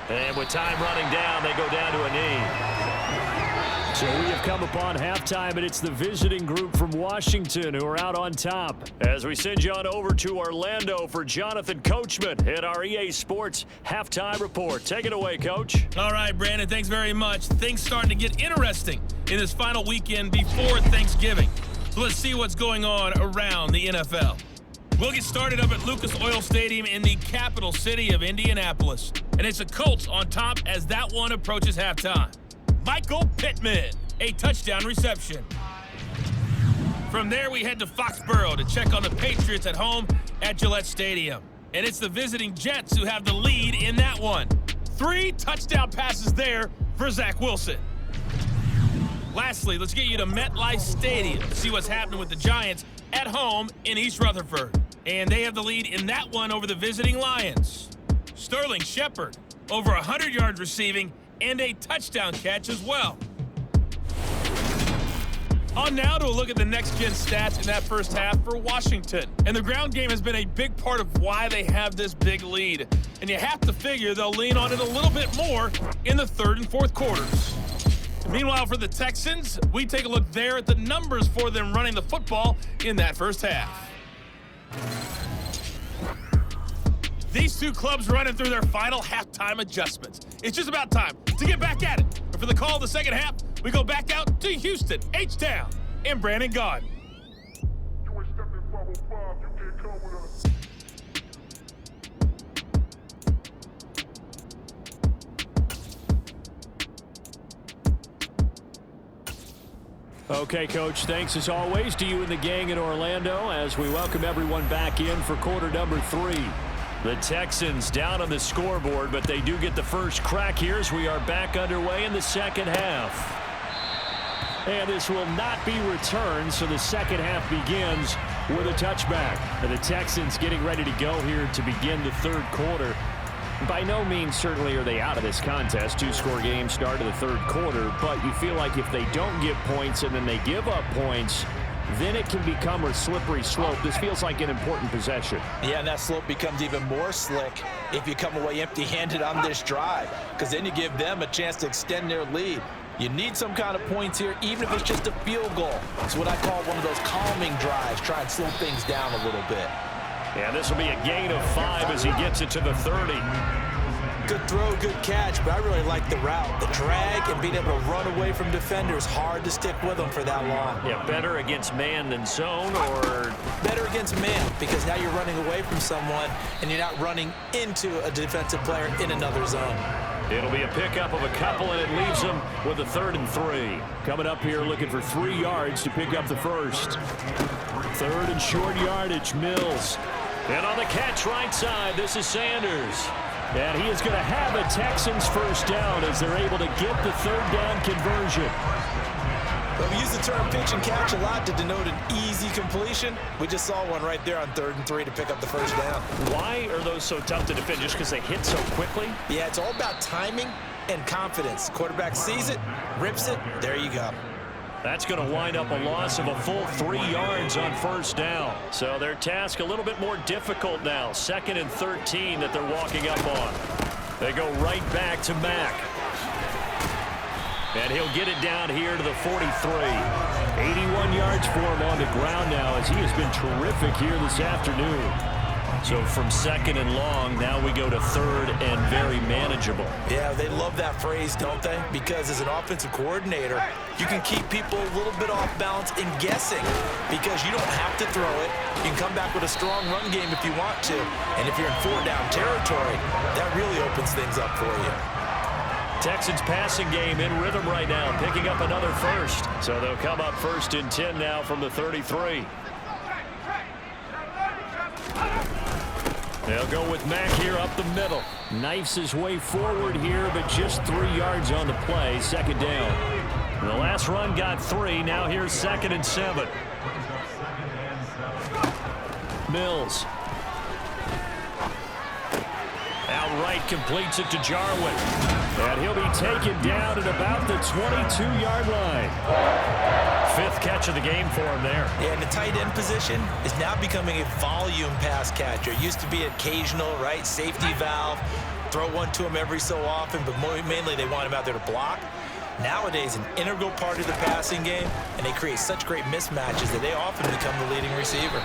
And with time running down, they go down to a knee. So we have come upon halftime, and it's the visiting group from Washington who are out on top. As we send you on over to Orlando for Jonathan Coachman at our EA Sports Halftime Report. Take it away, Coach. All right, Brandon, thanks very much. Things starting to get interesting in this final weekend before Thanksgiving. So let's see what's going on around the NFL. We'll get started up at Lucas Oil Stadium in the capital city of Indianapolis. And it's the Colts on top as that one approaches halftime. Michael Pittman, a touchdown reception. From there, we head to Foxborough to check on the Patriots at home at Gillette Stadium. And it's the visiting Jets who have the lead in that one. 3 touchdown passes there for Zach Wilson. Lastly, let's get you to MetLife Stadium to see what's happening with the Giants at home in East Rutherford. And they have the lead in that one over the visiting Lions. Sterling Shepard, over 100 yards receiving and a touchdown catch as well. On now to a look at the next-gen stats in that first half for Washington. And the ground game has been a big part of why they have this big lead. And you have to figure they'll lean on it a little bit more in the third and fourth quarters. Meanwhile, for the Texans, we take a look there at the numbers for them running the football in that first half. These two clubs running through their final halftime adjustments. It's just about time to get back at it. But for the call of the second half, we go back out to Houston, H-Town, and Brandon Gaudin. Okay, Coach, thanks as always to you and the gang in Orlando as we welcome everyone back in for quarter number 3. The Texans down on the scoreboard, but they do get the first crack here as we are back underway in the second half. And this will not be returned, so the second half begins with a touchback. And the Texans getting ready to go here to begin the third quarter. By no means certainly are they out of this contest. 2-score game start of the third quarter, but you feel like if they don't get points and then they give up points, then it can become a slippery slope. This feels like an important possession. Yeah, and that slope becomes even more slick if you come away empty-handed on this drive, because then you give them a chance to extend their lead. You need some kind of points here, even if it's just a field goal. It's what I call one of those calming drives. Try and slow things down a little bit. Yeah, this will be a gain of 5 as he gets it to the 30. Good throw, good catch, but I really like the route. The drag and being able to run away from defenders, hard to stick with them for that long. Yeah, better against man than zone, or? Better against man, because now you're running away from someone and you're not running into a defensive player in another zone. It'll be a pickup of a couple, and it leaves them with a 3rd and 3. Coming up here looking for 3 yards to pick up the first. 3rd and short yardage, Mills. And on the catch right side, this is Sanders. And he is going to have a Texans first down as they're able to get the 3rd down conversion. Well, we use the term pitch and catch a lot to denote an easy completion. We just saw one right there on 3rd and 3 to pick up the first down. Why are those so tough to defend? Just because they hit so quickly? Yeah, it's all about timing and confidence. Quarterback sees it, rips it, there you go. That's going to wind up a loss of a full 3 yards on first down. So their task a little bit more difficult now. 2nd and 13 that they're walking up on. They go right back to Mack. And he'll get it down here to the 43. 81 yards for him on the ground now as he has been terrific here this afternoon. So from second and long, now we go to third and very manageable. Yeah, they love that phrase, don't they? Because as an offensive coordinator, you can keep people a little bit off balance and guessing because you don't have to throw it. You can come back with a strong run game if you want to. And if you're in 4-down territory, that really opens things up for you. Texans passing game in rhythm right now, picking up another first. So they'll come up 1st and 10 now from the 33. They'll go with Mack here up the middle. Knifes his way forward here, but just 3 yards on the play. 2nd down. The last run got 3. Now here's 2nd and 7. Mills. Outright completes it to Jarwin. And he'll be taken down at about the 22-yard line. 5th catch of the game for him there. Yeah, and the tight end position is now becoming a volume pass catcher. It used to be occasional, right? Safety valve. Throw one to him every so often, but mainly they want him out there to block. Nowadays, an integral part of the passing game, and they create such great mismatches that they often become the leading receiver.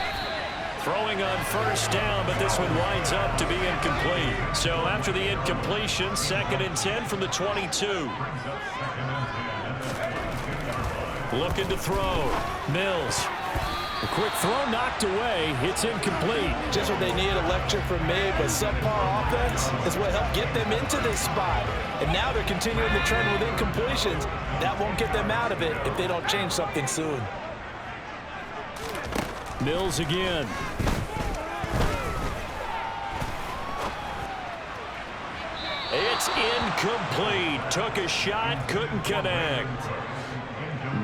Throwing on 1st down, but this one winds up to be incomplete. So after the incompletion, 2nd and 10 from the 22. Looking to throw. Mills. A quick throw knocked away. It's incomplete. Just what they need, a lecture from me, but subpar offense is what helped get them into this spot. And now they're continuing the trend with incompletions. That won't get them out of it if they don't change something soon. Mills again. It's incomplete. Took a shot, couldn't connect.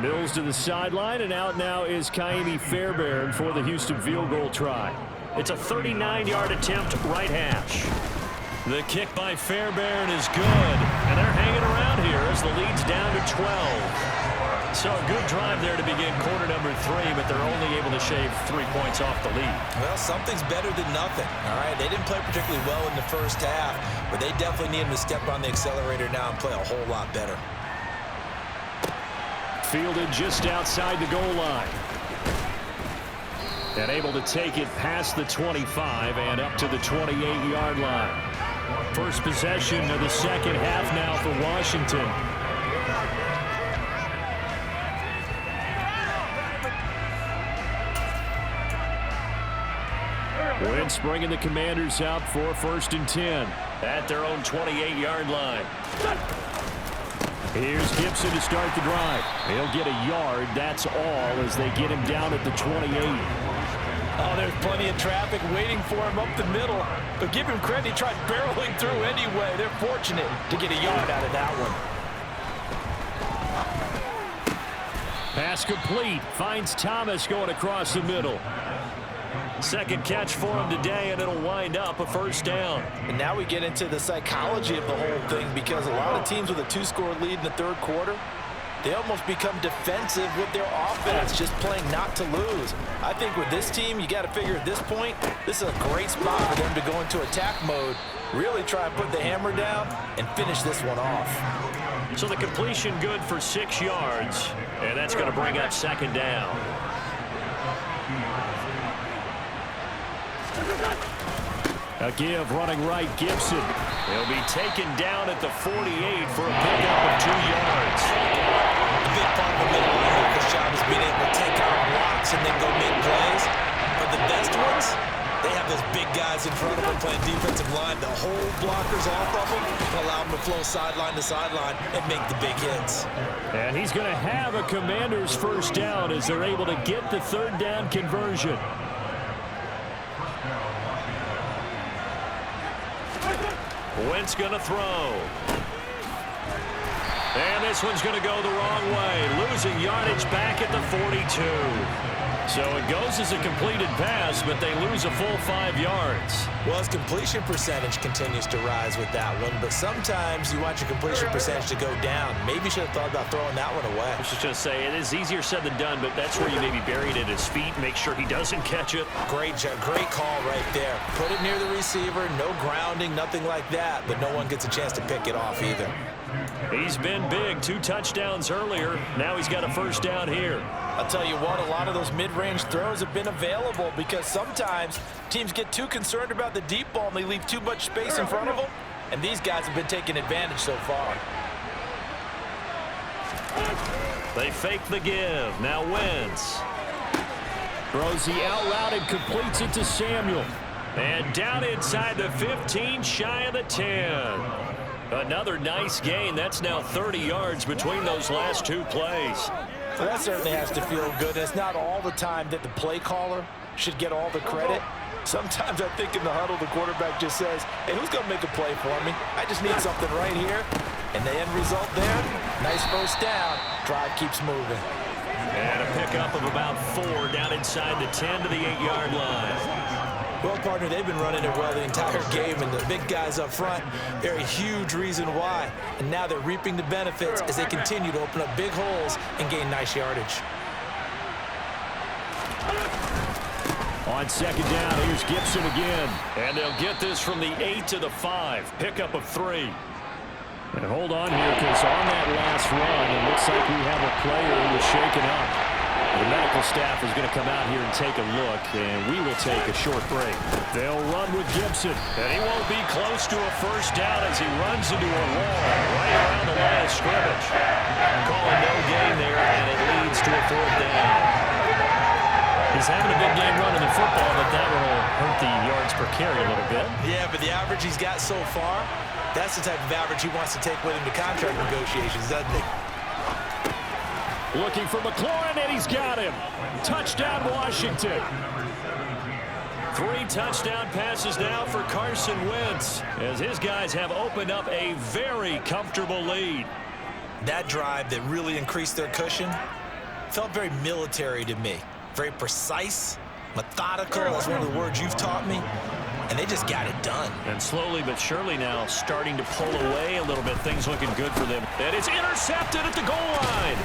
Mills to the sideline, and out now is Kaimi Fairbairn for the Houston field goal try. It's a 39-yard attempt, right hash. The kick by Fairbairn is good, and they're hanging around here as the lead's down to 12. So a good drive there to begin quarter number 3, but they're only able to shave 3 points off the lead. Well, something's better than nothing, all right? They didn't play particularly well in the first half, but they definitely need them to step on the accelerator now and play a whole lot better. Fielded just outside the goal line. And able to take it past the 25 and up to the 28-yard line. First possession of the second half now for Washington. Wentz bringing the Commanders out for 1st and 10 at their own 28-yard line. Here's Gibson to start the drive. He'll get a yard, that's all, as they get him down at the 28. Oh, there's plenty of traffic waiting for him up the middle. But give him credit, he tried barreling through anyway. They're fortunate to get a yard out of that one. Pass complete. Finds Thomas going across the middle. Second catch for him today, and it'll wind up a 1st down. And now we get into the psychology of the whole thing, because a lot of teams with a 2-score lead in the 3rd quarter, they almost become defensive with their offense, just playing not to lose. I think with this team, you got to figure at this point, this is a great spot for them to go into attack mode, really try and put the hammer down and finish this one off. So the completion good for 6 yards, and that's going to bring up 2nd down. A give running right, Gibson. He'll be taken down at the 48 for a pickup of 2 yards. The big part of the middle linebacker job is being able to take out blocks and then go make plays. But the best ones, they have those big guys in front of them playing defensive line to hold blockers off of them and allow them to flow sideline to sideline and make the big hits. And he's going to have a Commanders 1st down as they're able to get the 3rd down conversion. Wentz going to throw. And this one's going to go the wrong way. Losing yardage back at the 42. So it goes as a completed pass, but they lose a full 5 yards. Well, his completion percentage continues to rise with that one, but sometimes you want your completion percentage to go down. Maybe you should have thought about throwing that one away. I was just going to say, it is easier said than done, but that's where you maybe bury it at his feet, make sure he doesn't catch it. Great call right there. Put it near the receiver, no grounding, nothing like that, but no one gets a chance to pick it off either. He's been big, 2 touchdowns earlier. Now he's got a 1st down here. I'll tell you what, a lot of those mid-range throws have been available because sometimes teams get too concerned about the deep ball and they leave too much space in front of them, and these guys have been taking advantage so far. They fake the give. Now Wentz throws the out route and completes it to Samuel. And down inside the 15, shy of the 10. Another nice gain. That's now 30 yards between those last two plays. Well, that certainly has to feel good. It's not all the time that the play caller should get all the credit. Sometimes I think in the huddle, the quarterback just says, hey, who's going to make a play for me? I just need something right here. And the end result there, nice first down. Drive keeps moving. And a pickup of about 4 down inside the 10 to the 8-yard line. Well, partner, they've been running it well the entire game, and the big guys up front, they're a huge reason why. And now they're reaping the benefits as they continue to open up big holes and gain nice yardage. On second down, here's Gibson again. And they'll get this from the 8 to the 5. Pickup of 3. And hold on here, because on that last run, it looks like we have a player who was shaken up. The medical staff is going to come out here and take a look, and we will take a short break. They'll run with Gibson, and he won't be close to a first down as he runs into a wall right around the line of scrimmage. Calling no gain there, and it leads to a 4th down. He's having a big game running the football, but that will hurt the yards per carry a little bit. Yeah, but the average he's got so far, that's the type of average he wants to take with him to contract negotiations, doesn't he? Looking for McLaurin, and he's got him. Touchdown, Washington. 3 touchdown passes now for Carson Wentz, as his guys have opened up a very comfortable lead. That drive that really increased their cushion felt very military to me. Very precise, methodical, that's one of the words you've taught me. And they just got it done. And slowly but surely now starting to pull away a little bit. Things looking good for them. And it's intercepted at the goal line.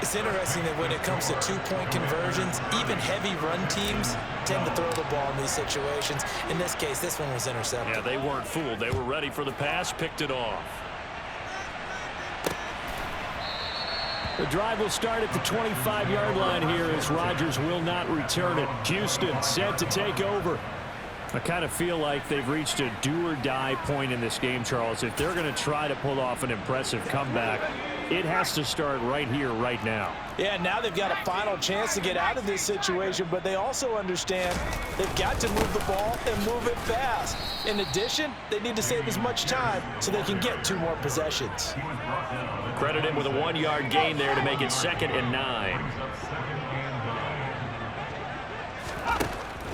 It's interesting that when it comes to two-point conversions, even heavy run teams tend to throw the ball in these situations. In this case, this one was intercepted. Yeah, they weren't fooled. They were ready for the pass, picked it off. The drive will start at the 25-yard line here as Rodgers will not return it. Houston set to take over. I kind of feel like they've reached a do-or-die point in this game, Charles. If they're going to try to pull off an impressive comeback, it has to start right here, right now. Yeah, now they've got a final chance to get out of this situation, but they also understand they've got to move the ball and move it fast. In addition, they need to save as much time so they can get 2 more possessions. Credit him with a 1-yard gain there to make it 2nd and 9.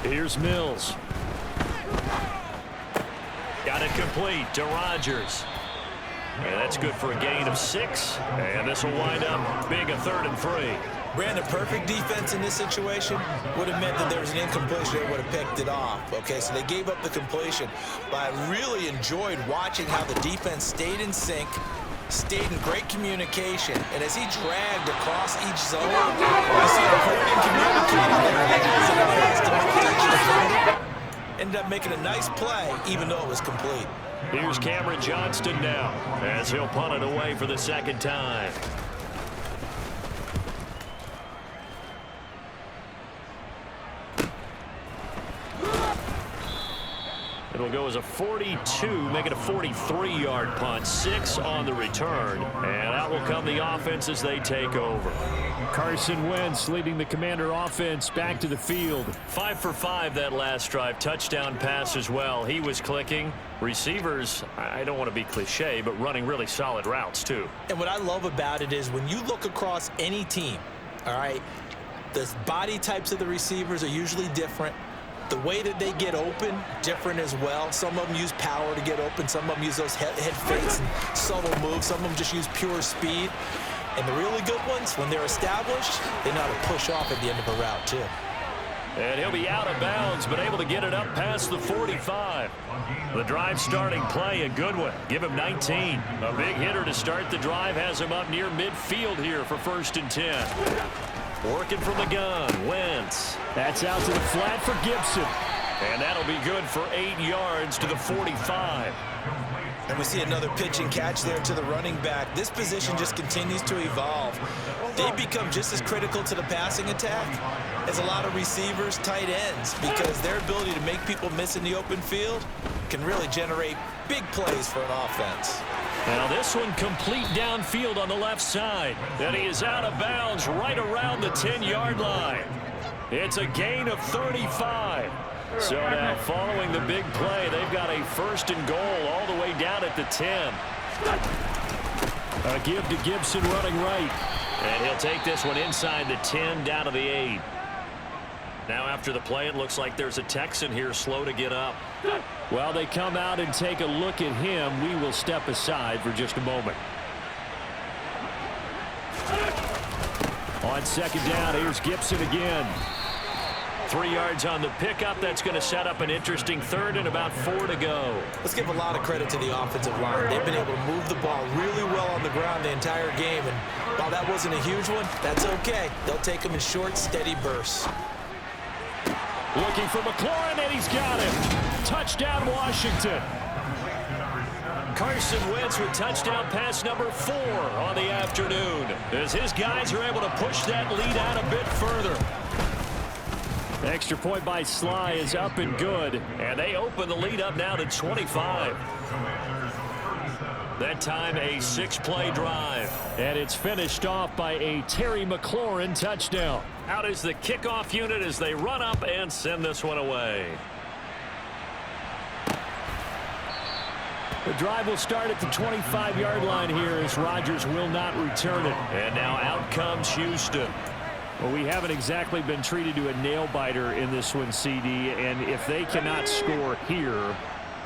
Here's Mills. Got it complete to Rodgers. And that's good for a gain of 6. And this will wind up being a 3rd and 3. Brandon, perfect defense in this situation would have meant that there was an incompletion. They would have picked it off. Okay, so they gave up the completion. But I really enjoyed watching how the defense stayed in sync, stayed in great communication. And as he dragged across each zone, you see the Korean communicating there. Ended up making a nice play, even though it was complete. Here's Cameron Johnston now, as he'll punt it away for the 2nd time. It'll go as a 42, make it a 43-yard punt. 6 on the return, and out will come the offense as they take over. Carson Wentz leading the Commander offense back to the field. 5 for 5 that last drive. Touchdown pass as well. He was clicking. Receivers, I don't want to be cliche, but running really solid routes too. And what I love about it is when you look across any team, all right, the body types of the receivers are usually different. The way that they get open, different as well. Some of them use power to get open. Some of them use those head fakes and subtle moves. Some of them just use pure speed. And the really good ones, when they're established, they know how to push off at the end of a route, too. And he'll be out of bounds, but able to get it up past the 45. The drive starting play, a good one. Give him 19. A big hitter to start the drive has him up near midfield here for 1st and 10. Working from the gun, Wentz. That's out to the flat for Gibson. And that'll be good for 8 yards to the 45. And we see another pitch and catch there to the running back. This position just continues to evolve. They become just as critical to the passing attack as a lot of receivers, tight ends, because their ability to make people miss in the open field can really generate big plays for an offense. Now this one complete downfield on the left side. And he is out of bounds right around the 10-yard line. It's a gain of 35. So now following the big play, they've got a first and goal all the way down at the 10. A give to Gibson running right. And he'll take this one inside the 10 down to the 8. Now after the play, it looks like there's a Texan here slow to get up. Well, they come out and take a look at him. We will step aside for just a moment. On second down, here's Gibson again. 3 yards on the pickup. That's going to set up an interesting third and about 4 to go. Let's give a lot of credit to the offensive line. They've been able to move the ball really well on the ground the entire game. And while that wasn't a huge one, that's okay. They'll take them in short, steady bursts. Looking for McLaurin, and he's got him. Touchdown, Washington. Carson Wentz with touchdown pass number 4 on the afternoon, as his guys are able to push that lead out a bit further. Extra point by Sly is up and good, and they open the lead up now to 25. That time a 6-play drive, and it's finished off by a Terry McLaurin touchdown. Out is the kickoff unit as they run up and send this one away. The drive will start at the 25-yard line here as Rodgers will not return it. And now out comes Houston. Well, we haven't exactly been treated to a nail-biter in this one, CD, and if they cannot score here,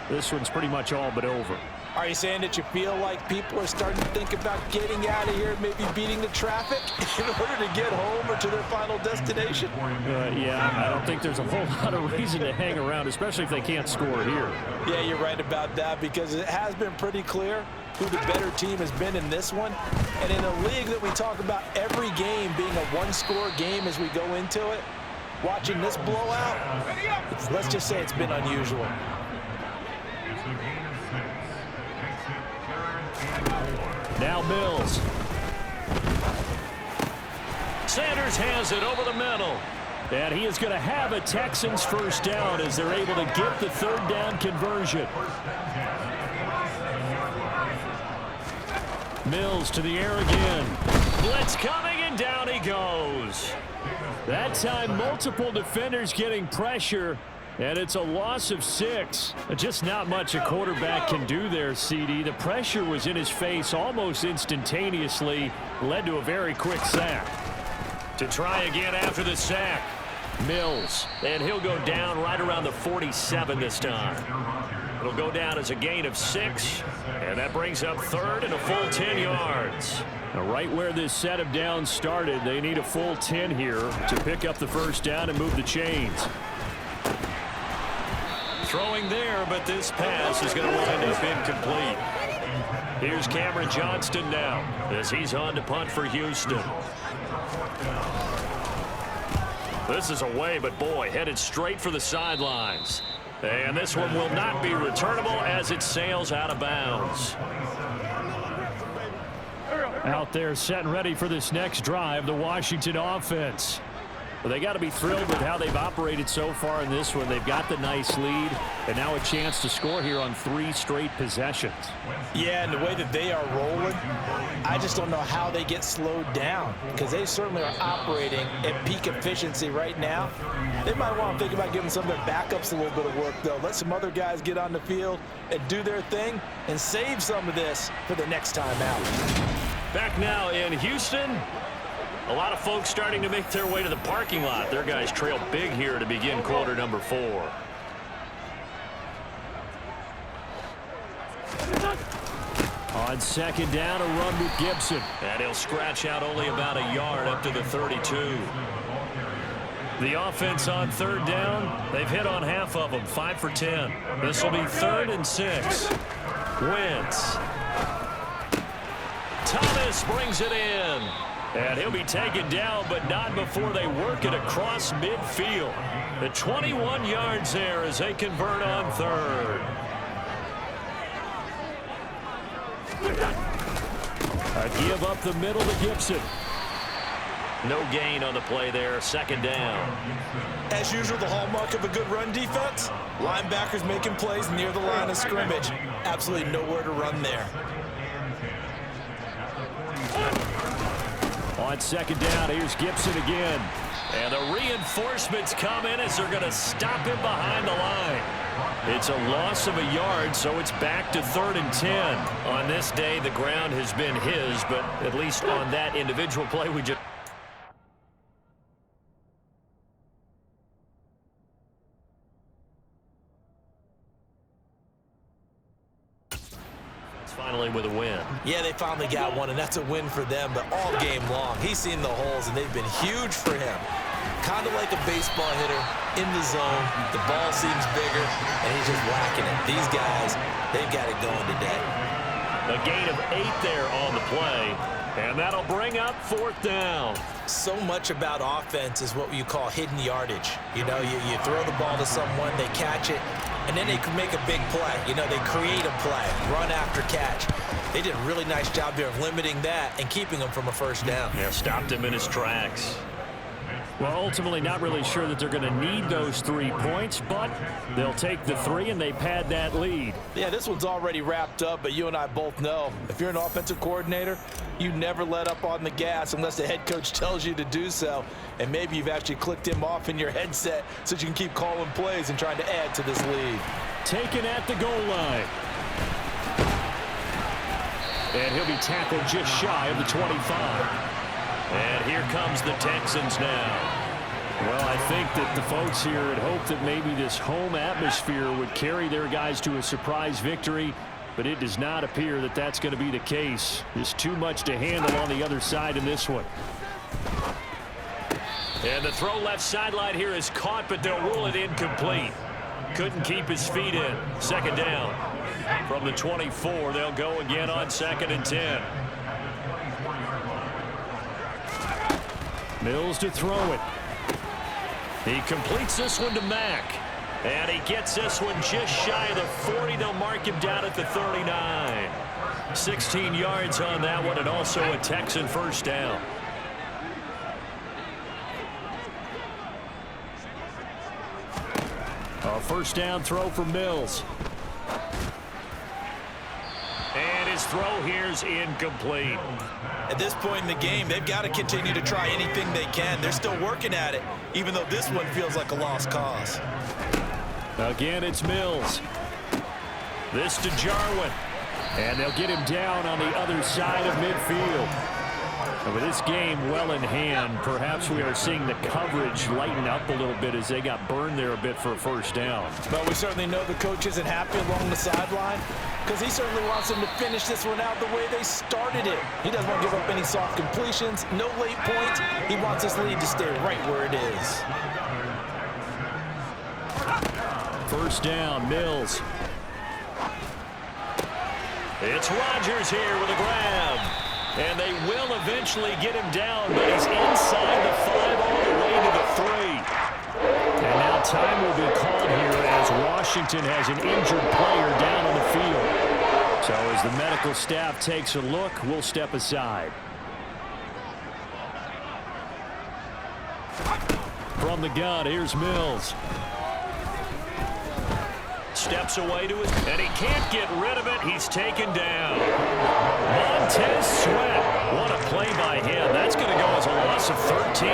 this one's pretty much all but over. Are you saying that you feel like people are starting to think about getting out of here, maybe beating the traffic in order to get home or to their final destination? Yeah, I don't think there's a whole lot of reason to hang around, especially if they can't score here. Yeah, you're right about that, because it has been pretty clear who the better team has been in this one. And in a league that we talk about every game being a one-score game as we go into it, watching this blowout, let's just say it's been unusual. Now Mills. Sanders has it over the middle. And he is going to have a Texans first down as they're able to get the third down conversion. Mills to the air again. Blitz coming, and down he goes. That time, multiple defenders getting pressure, and it's a loss of 6. Just not much a quarterback can do there, CD. The pressure was in his face almost instantaneously, led to a very quick sack. To try again after the sack, Mills, and he'll go down right around the 47 this time. It'll go down as a gain of 6, and that brings up third and a full 10 yards. Now, right where this set of downs started, they need a full 10 here to pick up the first down and move the chains. Throwing there, but this pass is going to wind up incomplete. Here's Cameron Johnston now as he's on to punt for Houston. This is away, but boy, headed straight for the sidelines. And this one will not be returnable as it sails out of bounds. Out there set and ready for this next drive, the Washington offense. Well, they got to be thrilled with how they've operated so far in this one. They've got the nice lead, and now a chance to score here on 3 straight possessions. Yeah, and the way that they are rolling, I just don't know how they get slowed down, because they certainly are operating at peak efficiency right now. They might want to think about giving some of their backups a little bit of work, though. Let some other guys get on the field and do their thing and save some of this for the next time out. Back now in Houston. A lot of folks starting to make their way to the parking lot. Their guys trail big here to begin quarter number 4. On second down, a run with Gibson. And he'll scratch out only about a yard up to the 32. The offense on third down, they've hit on half of them, 5 for 10. This will be 3rd and 6. Wentz. Thomas brings it in. And he'll be taken down, but not before they work it across midfield. The 21 yards there as they convert on third. A give up the middle to Gibson. No gain on the play there, second down. As usual, the hallmark of a good run defense, linebackers making plays near the line of scrimmage. Absolutely nowhere to run there. On second down, here's Gibson again. And the reinforcements come in as they're going to stop him behind the line. It's a loss of a yard, so it's back to 3rd and 10. On this day, the ground has been his, but at least on that individual play, we just... Finally with a win. Yeah, they finally got one, and that's a win for them, but all game long, he's seen the holes, and they've been huge for him. Kind of like a baseball hitter in the zone. The ball seems bigger, and he's just whacking it. These guys, they've got it going today. A gain of 8 there on the play, and that'll bring up 4th down. So much about offense is what you call hidden yardage. You know, you throw the ball to someone, they catch it, and then they can make a big play. You know, they create a play, run after catch. They did a really nice job here of limiting that and keeping him from a first down. Yeah, stopped him in his tracks. Well, ultimately not really sure that they're going to need those 3 points, but they'll take the 3 and they pad that lead. Yeah, this one's already wrapped up, but you and I both know if you're an offensive coordinator, you never let up on the gas unless the head coach tells you to do so. And maybe you've actually clicked him off in your headset so you can keep calling plays and trying to add to this lead. Taken at the goal line. And he'll be tackled just shy of the 25. And here comes the Texans now. Well, I think that the folks here had hoped that maybe this home atmosphere would carry their guys to a surprise victory, but it does not appear that that's going to be the case. There's too much to handle on the other side in this one. And the throw left sideline here is caught, but they'll rule it incomplete. Couldn't keep his feet in. Second down. From the 24, they'll go again on 2nd and 10. Mills to throw it. He completes this one to Mack. And he gets this one just shy of the 40. They'll mark him down at the 39. 16 yards on that one, and also a Texan first down. A first down throw for Mills. And his throw here is incomplete. At this point in the game, they've got to continue to try anything they can. They're still working at it, even though this one feels like a lost cause. Again, it's Mills. This to Jarwin. And they'll get him down on the other side of midfield. And with this game well in hand, perhaps we are seeing the coverage lighten up a little bit as they got burned there a bit for a first down. But we certainly know the coach isn't happy along the sideline because he certainly wants them to finish this one out the way they started it. He doesn't want to give up any soft completions, no late points. He wants this lead to stay right where it is. First down, Mills. It's Rodgers here with a grab. And they will eventually get him down, but he's inside the 5 all the way to the 3. And now time will be called here as Washington has an injured player down on the field. So as the medical staff takes a look, we'll step aside. From the gun, here's Mills. Steps away to it, and he can't get rid of it. He's taken down. Montez Sweat. What a play by him. That's going to go as a loss of 13.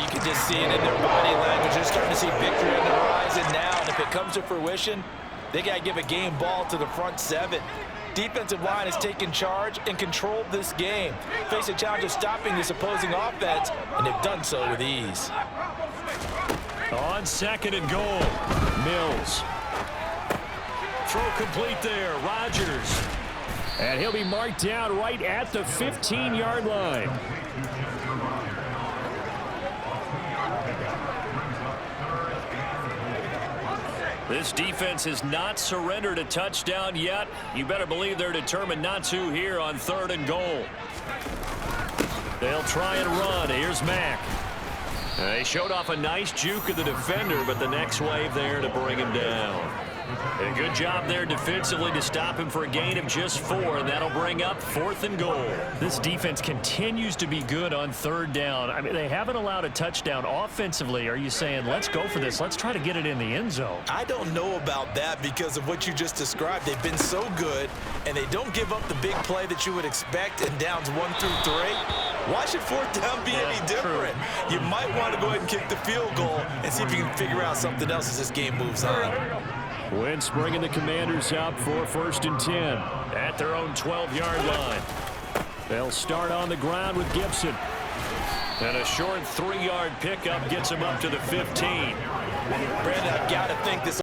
You can just see it in their body language. They're starting to see victory on the horizon now, and if it comes to fruition, they got to give a game ball to the front 7. Defensive line has taken charge and controlled this game. Face a challenge of stopping this opposing offense, and they've done so with ease. On 2nd and goal, Mills. Throw complete there, Rodgers. And he'll be marked down right at the 15-yard line. This defense has not surrendered a touchdown yet. You better believe they're determined not to here on 3rd and goal. They'll try and run. Here's Mack. They showed off a nice juke of the defender, but the next wave there to bring him down. A good job there defensively to stop him for a gain of just 4, and that'll bring up 4th and goal. This defense continues to be good on 3rd down. I mean, they haven't allowed a touchdown offensively. Are you saying, let's go for this? Let's try to get it in the end zone. I don't know about that because of what you just described. They've been so good, and they don't give up the big play that you would expect in downs 1 through 3. Why should 4th down be any different? You might want to go ahead and kick the field goal and see if you can figure out something else as this game moves on. Wentz bringing the Commanders up for 1st and 10 at their own 12-yard line. They'll start on the ground with Gibson. And a short 3-yard pickup gets him up to the 15. Brandon, I've got to think this